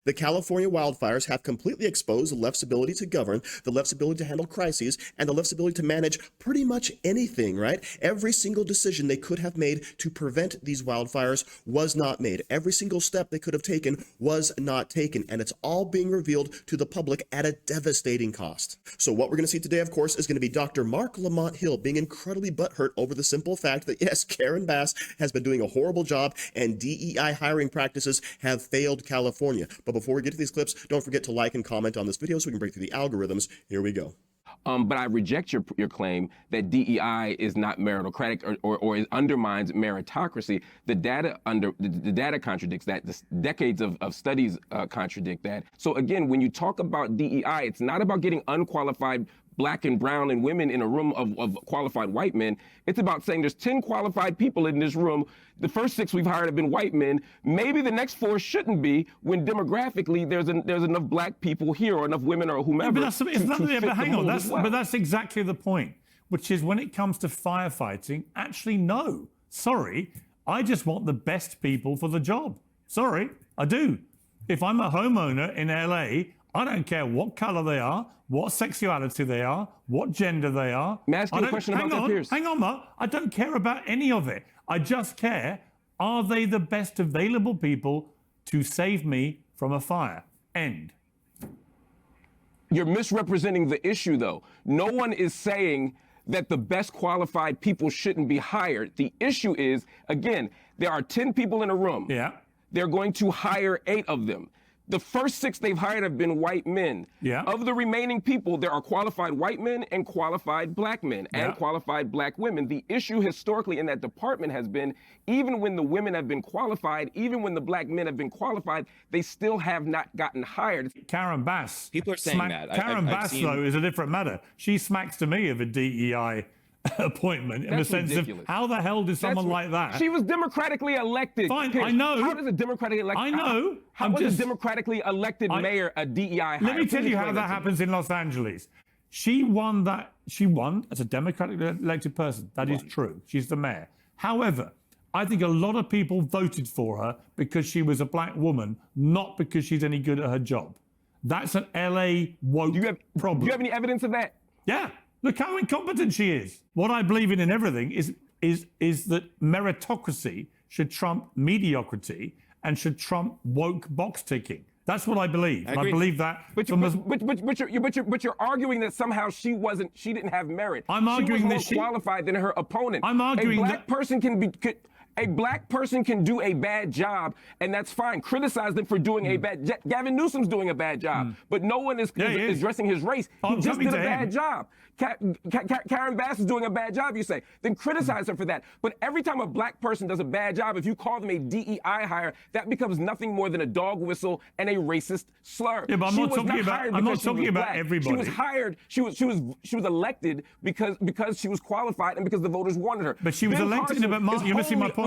The California wildfires have completely exposed the left's ability to govern, the left's ability to handle crises, and the left's ability to manage pretty much anything, right? Every single decision they could have made to prevent these wildfires was not made. Every single step they could have taken was not taken, and it's all being revealed to the public at a devastating cost. So what we're going to see today, of course, is going to be Dr. Marc Lamont Hill being incredibly butthurt over the simple fact that, yes, Karen Bass has been doing a horrible job and DEI hiring practices have failed California. But before we get to these clips, don't forget to like and comment on this video so we can break through the algorithms. Here we go. But I reject your claim that DEI is not meritocratic or it undermines meritocracy. The data contradicts that. The decades of studies contradict that. So again, when you talk about DEI, it's not about getting unqualified Black and brown and women in a room of qualified white men. It's about saying there's 10 qualified people in this room. The first 6 we've hired have been white men. Maybe the next 4 shouldn't be, when demographically there's enough Black people here or enough women or whomever. Yeah, but hang on, but that's exactly the point, which is when it comes to firefighting, actually no. Sorry, I just want the best people for the job. Sorry, I do. If I'm a homeowner in LA, I don't care what color they are, what sexuality they are, what gender they are. May I ask you a question about that, Piers? Hang on, Mark. I don't care about any of it. I just care, are they the best available people to save me from a fire? End. You're misrepresenting the issue, though. No one is saying that the best qualified people shouldn't be hired. The issue is, again, there are 10 people in a room. Yeah. They're going to hire 8 of them. The first 6 they've hired have been white men. Yeah. Of the remaining people, there are qualified white men and qualified Black men and qualified Black women. The issue historically in that department has been, even when the women have been qualified, even when the Black men have been qualified, they still have not gotten hired. Karen Bass. People are saying that. Karen Bass, though, is a different matter. She smacks to me of a DEI appointment in the sense ridiculous. Of how the hell did someone like that? She was democratically elected. Fine, Piers, I know. How does a democratically elected? I know. How was a democratically elected mayor a DEI hire? Let me tell you how that happens in Los Angeles. She won as a democratically elected person. That is true. She's the mayor. However, I think a lot of people voted for her because she was a Black woman, not because she's any good at her job. That's an LA woke problem. Do you have any evidence of that? Yeah. Look how incompetent she is. What I believe in everything is that meritocracy should trump mediocrity and should trump woke box ticking. That's what I believe. I believe that. But you're arguing that somehow she didn't have merit. I'm arguing that she was more qualified than her opponent. I'm arguing a Black person can do a bad job, and that's fine. Criticize them for doing a bad job. Gavin Newsom's doing a bad job, but no one is addressing his race. He just did a bad job. Karen Bass is doing a bad job, you say. Then criticize her for that. But every time a Black person does a bad job, if you call them a DEI hire, that becomes nothing more than a dog whistle and a racist slur. Yeah, but I'm not talking about everybody. She was hired. She was elected because she was qualified and because the voters wanted her. But she was elected. But Mark, you're missing my point.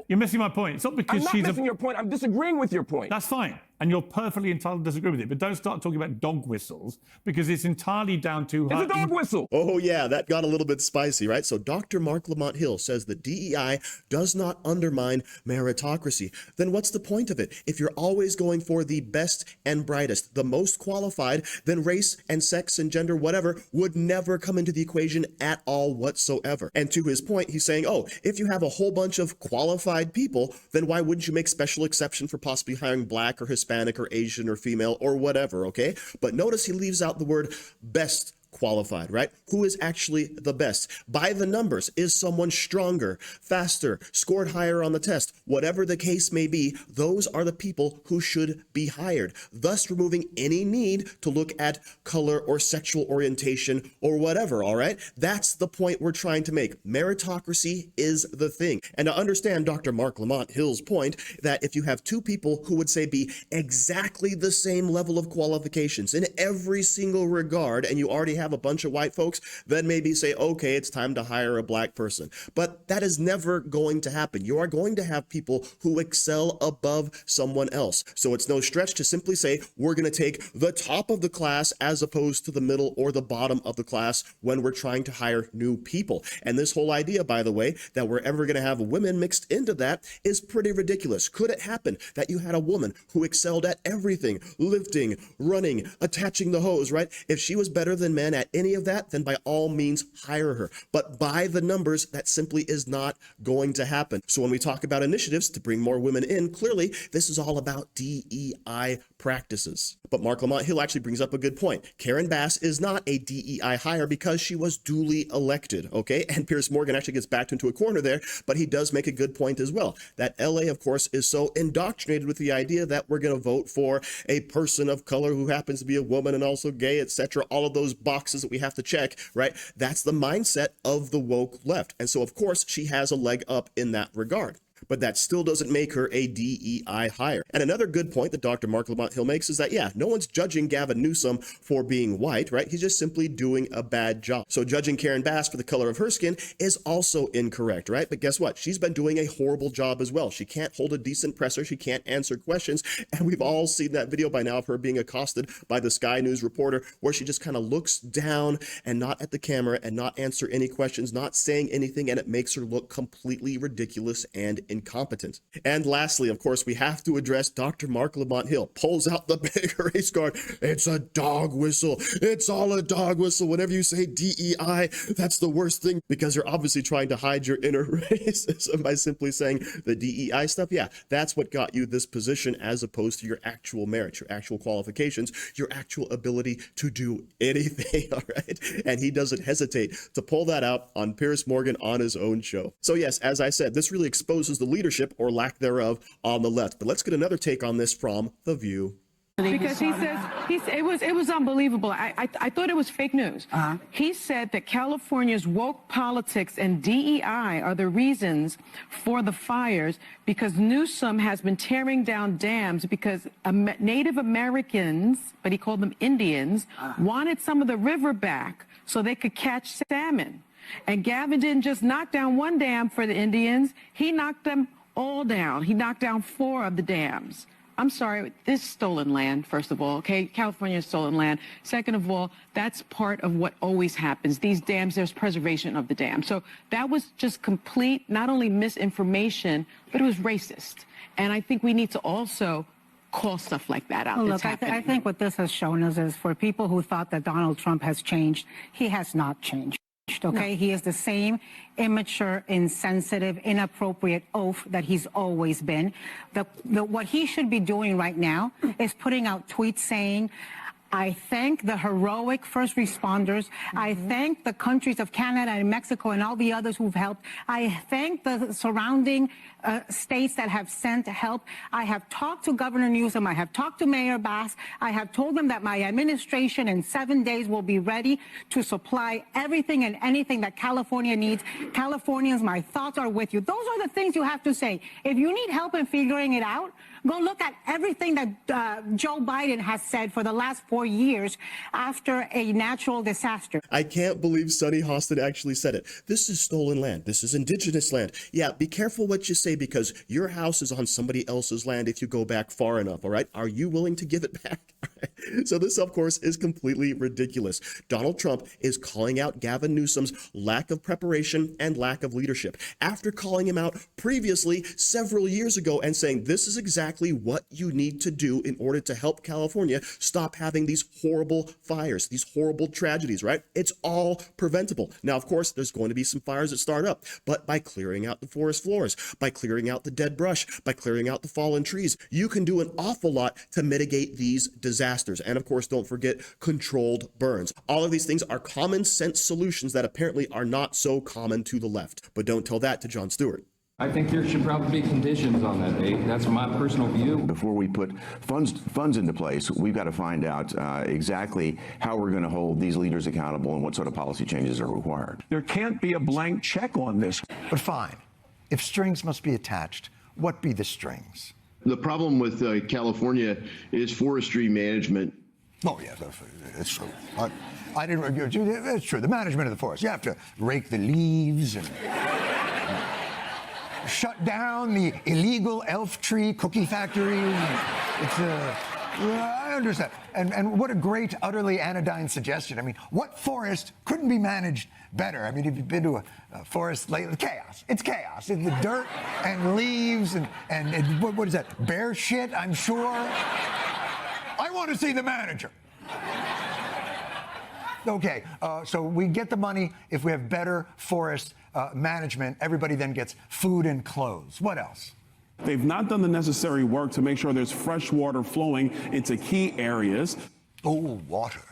You're missing my point. It's not because I'm not missing your point. I'm disagreeing with your point. That's fine. And you're perfectly entitled to disagree with it. But don't start talking about dog whistles, because it's entirely down to her. It's a dog whistle. Oh, yeah, that got a little bit spicy, right? So Dr. Marc Lamont Hill says the DEI does not undermine meritocracy. Then what's the point of it? If you're always going for the best and brightest, the most qualified, then race and sex and gender, whatever, would never come into the equation at all whatsoever. And to his point, he's saying, oh, if you have a whole bunch of qualified people, then why wouldn't you make special exception for possibly hiring Black or Hispanic or Asian or female or whatever, okay? But notice he leaves out the word best qualified, right? Who is actually the best? By the numbers, is someone stronger, faster, scored higher on the test? Whatever the case may be, those are the people who should be hired, thus removing any need to look at color or sexual orientation or whatever, all right? That's the point we're trying to make. Meritocracy is the thing. And to understand Dr. Marc Lamont Hill's point that if you have 2 people who would say be exactly the same level of qualifications in every single regard, and you already have a bunch of white folks, then maybe say, okay, it's time to hire a black person. But that is never going to happen. You are going to have people who excel above someone else. So it's no stretch to simply say, we're going to take the top of the class as opposed to the middle or the bottom of the class when we're trying to hire new people. And this whole idea, by the way, that we're ever going to have women mixed into that is pretty ridiculous. Could it happen that you had a woman who excelled at everything, lifting, running, attaching the hose, right? If she was better than men at any of that, then by all means hire her. But by the numbers, that simply is not going to happen. So when we talk about initiatives to bring more women in, clearly this is all about DEI practices. But Marc Lamont Hill actually brings up a good point. Karen Bass is not a DEI hire because she was duly elected, okay? And Piers Morgan actually gets backed into a corner there, but he does make a good point as well. That LA, of course, is so indoctrinated with the idea that we're going to vote for a person of color who happens to be a woman and also gay, etc. All of those boxes that we have to check, right? That's the mindset of the woke left. And so, of course, she has a leg up in that regard. But that still doesn't make her a DEI hire. And another good point that Dr. Marc Lamont Hill makes is that, yeah, no one's judging Gavin Newsom for being white, right? He's just simply doing a bad job. So judging Karen Bass for the color of her skin is also incorrect, right? But guess what? She's been doing a horrible job as well. She can't hold a decent presser. She can't answer questions. And we've all seen that video by now of her being accosted by the Sky News reporter, where she just kind of looks down and not at the camera and not answer any questions, not saying anything, and it makes her look completely ridiculous and incompetent. And lastly, of course, we have to address Dr. Marc Lamont Hill. Pulls out the big race card. It's a dog whistle. It's all a dog whistle. Whenever you say DEI, that's the worst thing, because you're obviously trying to hide your inner racism by simply saying the DEI stuff. Yeah, that's what got you this position, as opposed to your actual merit, your actual qualifications, your actual ability to do anything. All right. And he doesn't hesitate to pull that out on Piers Morgan on his own show. So yes, as I said, this really exposes the leadership or lack thereof on the left. But let's get another take on this from The View. Because he says it was unbelievable. I thought it was fake news. He said that California's woke politics and DEI are the reasons for the fires, because Newsom has been tearing down dams because Native Americans, but he called them Indians, wanted some of the river back so they could catch salmon. And Gavin didn't just knock down one dam for the Indians, he knocked them all down. He knocked down 4 of the dams. I'm sorry, this is stolen land, first of all, okay? California is stolen land. Second of all, that's part of what always happens. These dams, there's preservation of the dam. So that was just complete, not only misinformation, but it was racist. And I think we need to also call stuff like that out. Well, look, I think what this has shown us is, for people who thought that Donald Trump has changed, he has not changed. Okay, no. He is the same immature, insensitive, inappropriate oaf that he's always been. What he should be doing right now is putting out tweets saying, I thank the heroic first responders. I thank the countries of Canada and Mexico and all the others who've helped. I thank the surrounding states that have sent help. I have talked to Governor Newsom. I have talked to Mayor Bass. I have told them that my administration in 7 days will be ready to supply everything and anything that California needs. Californians, my thoughts are with you. Those are the things you have to say. If you need help in figuring it out, go look at everything that Joe Biden has said for the last 4 years after a natural disaster. I can't believe Sonny Hostin actually said it. This is stolen land. This is indigenous land. Yeah, be careful what you say, because your house is on somebody else's land if you go back far enough, all right? Are you willing to give it back? So this, of course, is completely ridiculous. Donald Trump is calling out Gavin Newsom's lack of preparation and lack of leadership after calling him out previously several years ago and saying this is exactly what you need to do in order to help California stop having these horrible fires, these horrible tragedies, right? It's all preventable. Now, of course, there's going to be some fires that start up, but by clearing out the forest floors, by clearing out the dead brush, by clearing out the fallen trees, you can do an awful lot to mitigate these disasters. And of course, don't forget controlled burns. All of these things are common sense solutions that apparently are not so common to the left. But don't tell that to Jon Stewart. I think there should probably be conditions on that, Dave. That's my personal view. Before we put funds into place, we've got to find out exactly how we're going to hold these leaders accountable and what sort of policy changes are required. There can't be a blank check on this. But fine, if strings must be attached, what be the strings? The problem with California is forestry management Oh, yes, it's true. I didn't. It's true. The management of the forest. You have to rake the leaves and shut down the illegal elf tree cookie factory. I understand. And what a great, utterly anodyne suggestion. I mean, what forest couldn't be managed better? I mean, if you've been to a forest lately, chaos. It's chaos. It's the dirt and leaves and what is that? Bear shit, I'm sure. I want to see the manager. Okay, so we get the money if we have better forest management. Everybody then gets food and clothes. What else? They've not done the necessary work to make sure there's fresh water flowing into key areas. Oh, water.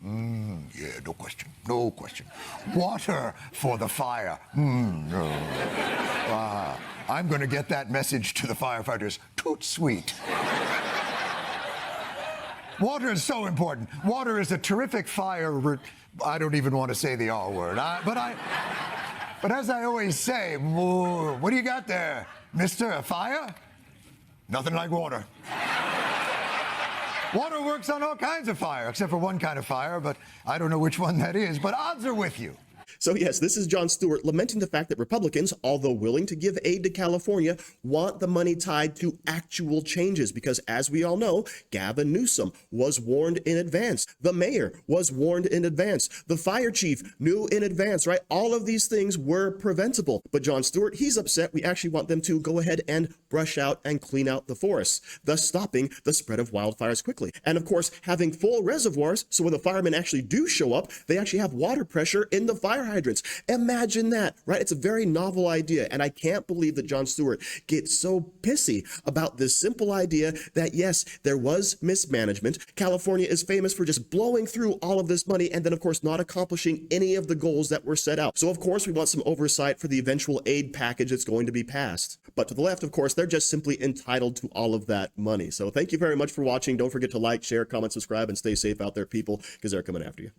Yeah, no question. No question. Water for the fire. No. I'm going to get that message to the firefighters. Toot sweet. Water is so important. Water is a terrific fire. I don't even want to say the R word. But as I always say, what do you got there, mister? A fire? Nothing like water. Water works on all kinds of fire, except for one kind of fire, but I don't know which one that is. But odds are with you. So yes, this is Jon Stewart lamenting the fact that Republicans, although willing to give aid to California, want the money tied to actual changes because, as we all know, Gavin Newsom was warned in advance. The mayor was warned in advance. The fire chief knew in advance, right? All of these things were preventable. But Jon Stewart, he's upset. We actually want them to go ahead and brush out and clean out the forests, thus stopping the spread of wildfires quickly. And of course, having full reservoirs, so when the firemen actually do show up, they actually have water pressure in the fire hydrants. Imagine that, right? It's a very novel idea, and I can't believe that Jon Stewart gets so pissy about this simple idea that, yes, there was mismanagement. California is famous for just blowing through all of this money and then, of course, not accomplishing any of the goals that were set out. So, of course, we want some oversight for the eventual aid package that's going to be passed. But to the left, of course, they're just simply entitled to all of that money. So thank you very much for watching. Don't forget to like, share, comment, subscribe, and stay safe out there, people, because they're coming after you.